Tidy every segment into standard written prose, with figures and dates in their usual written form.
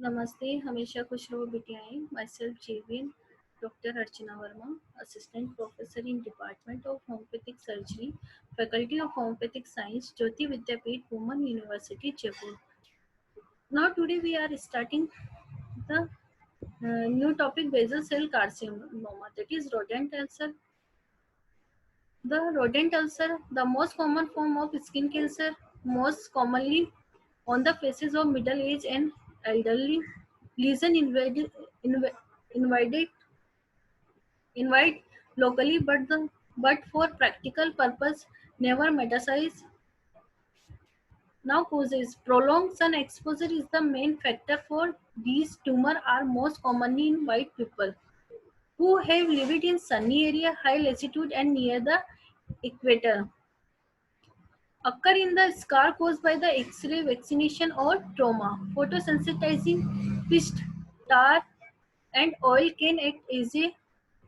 नमस्ते, हमेशा खुश रहो बिटियाएँ। Myself JVN, Dr. Archana Verma, Assistant Professor in Department of Homeopathic Surgery, Faculty of Homeopathic Science, Jyoti Vidyapeeth, Women University, Jaipur. Now today we are starting the new topic basal cell carcinoma, that is rodent ulcer. The rodent ulcer, the most common form of skin cancer, most commonly on the faces of middle-aged and elderly. Lesion invaded invite locally, but for practical purpose never metastasize. Now causes prolonged sun exposure is the main factor for these tumor are most commonly in white people who have lived in sunny area, high latitude and near the equator. Occur in the scar caused by the X-ray vaccination or trauma. Photosensitizing pitch, tar, and oil can act as a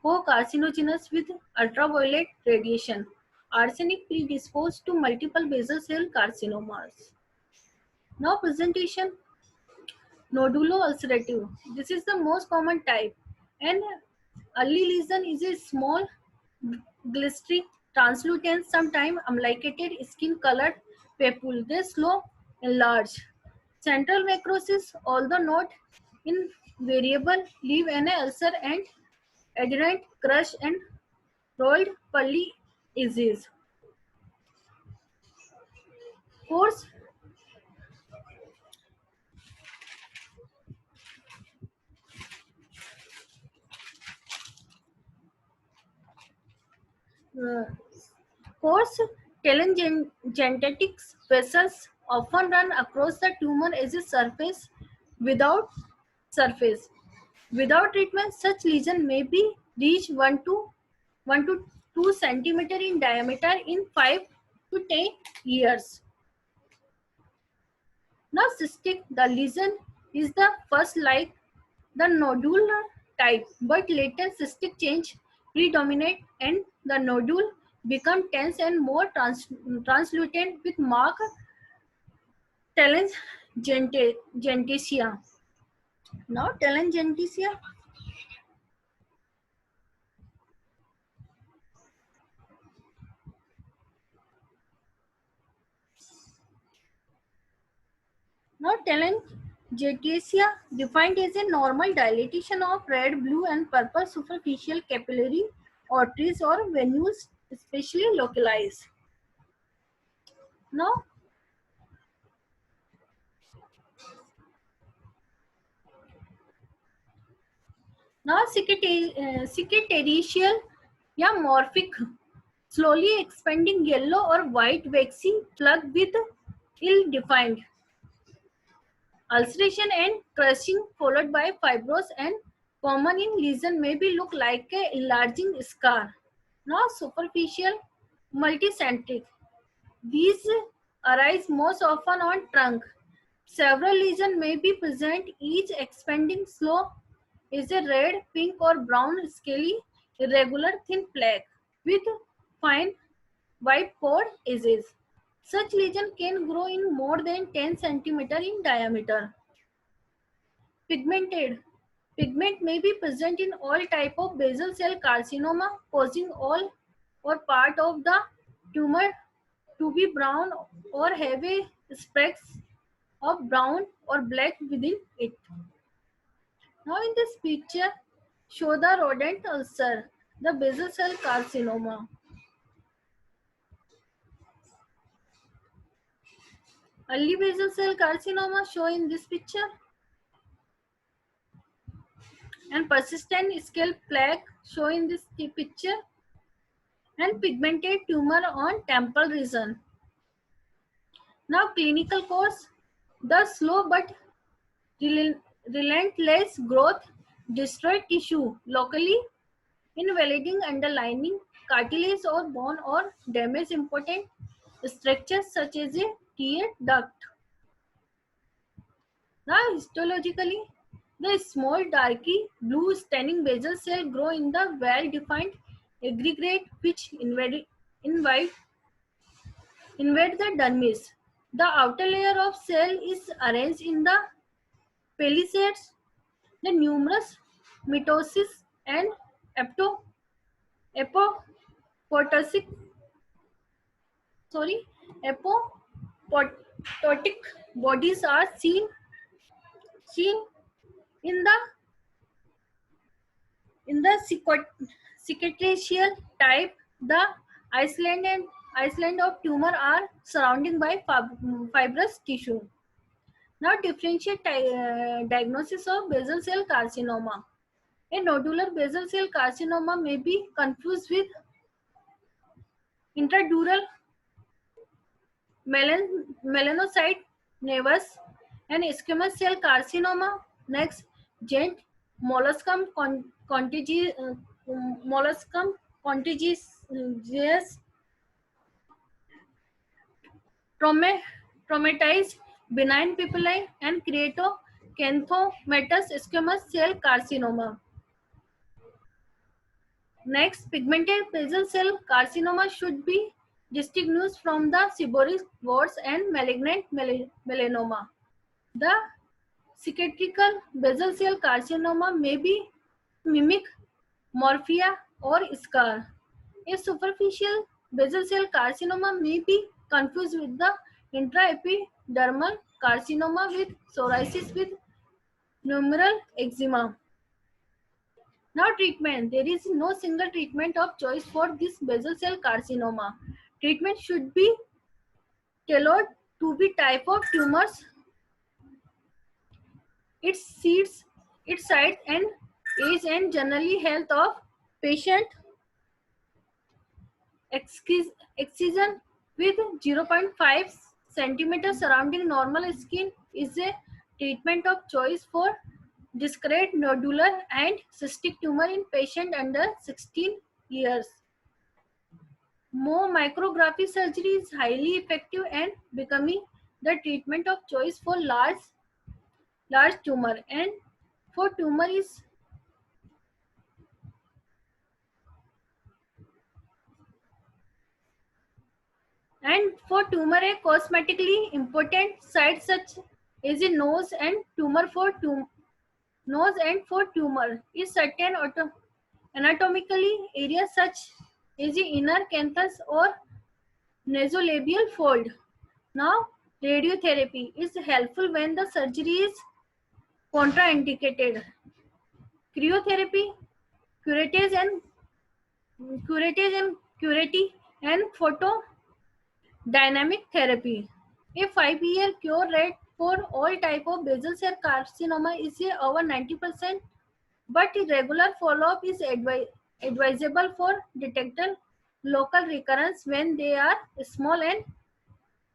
co-carcinogenous with ultraviolet radiation. Arsenic predisposed to multiple basal cell carcinomas. Now presentation nodulo-ulcerative. This is the most common type. An early lesion is a small glistering, translucent, sometimes umbilicated, skin-colored papule. They slow enlarge. Central necrosis, although not invariable, leave an ulcer and adherent crush and rolled pearly edges. Course uh, course telangiectatic vessels often run across the tumor as a without surface. Without treatment, such lesion may be reach 1 to 2 centimeter in diameter in 5 to 10 years. Now cystic, the lesion is the first like the nodular type, but later cystic change predominate and the nodule become tense and more translucent with marked telangiectasia. Now telangiectasia. Now telangiectasia defined as a normal dilatation of red, blue and purple superficial capillary arteries or venules especially localized. Now, now cicatricial या morphic, slowly expanding yellow or white waxy plug with ill-defined ulceration and crushing followed by fibrous and common in lesion maybe look like a enlarging scar. Now superficial multicentric. These arise most often on trunk. Several lesions may be present, each expanding slow is a red, pink or brown scaly irregular thin plaque with fine white cord edges. Such lesion can grow in more than 10 centimeter in diameter. Pigmented. Pigment may be present in all type of basal cell carcinoma, causing all or part of the tumor to be brown or have a specks of brown or black within it. Now in this picture, show the rodent ulcer, the basal cell carcinoma. Early basal cell carcinoma show in this picture and persistent scalp plaque show in this picture and pigmented tumor on temple region. Now clinical course, the slow but relentless growth destroy tissue locally, invalidating underlying cartilage or bone or damage important structures such as a tear duct. Now histologically, the small darky blue staining basal cell grow in the well-defined aggregate which invade the dermis. The outer layer of cell is arranged in the Palisades, the numerous mitosis and apoptotic sorry apoptotic bodies are seen in the cicatricial type. The island of tumor are surrounding by fibrous tissue. Now differentiate diagnosis of basal cell carcinoma. A nodular basal cell carcinoma may be confused with intradural melanocyte nevus and squamous cell carcinoma. Next, gent molluscum contagious traumatized benign papillae and keratocanthomatoous squamous cell carcinoma. Next, pigmented basal cell carcinoma should be distinguished from the seborrheic warts and malignant melanoma. The cicatricial basal cell carcinoma may be mimic morphia or scar. A superficial basal cell carcinoma may be confused with the intraepidermal carcinoma with psoriasis with numeral eczema. Now treatment. There is no single treatment of choice for this basal cell carcinoma. Treatment should be tailored to the type of tumors, its seeds, its size and age and generally health of patient. Excision with 0.5 centimeters surrounding normal skin is a treatment of choice for discrete nodular and cystic tumor in patient under 16 years. More micrography surgery is highly effective and becoming the treatment of choice for large tumor and for tumor is a cosmetically important site such as a nose and for tumor is certain anatomically areas such as the inner canthus or nasolabial fold. Now, radiotherapy is helpful when the surgery is contraindicated. Cryotherapy, curettage and curati and photodynamic therapy. A 5-year cure rate for all type of basal cell carcinoma is over 90%, but regular follow-up is advisable for detecting local recurrence when they are small and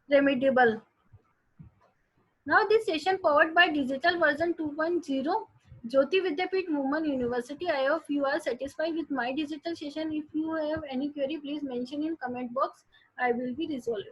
remediable. Now this session powered by digital version 2.0 Jyoti Vidyapeeth Women University. I hope you are satisfied with my digital session. If you have any query, please mention in comment box. I will be resolved.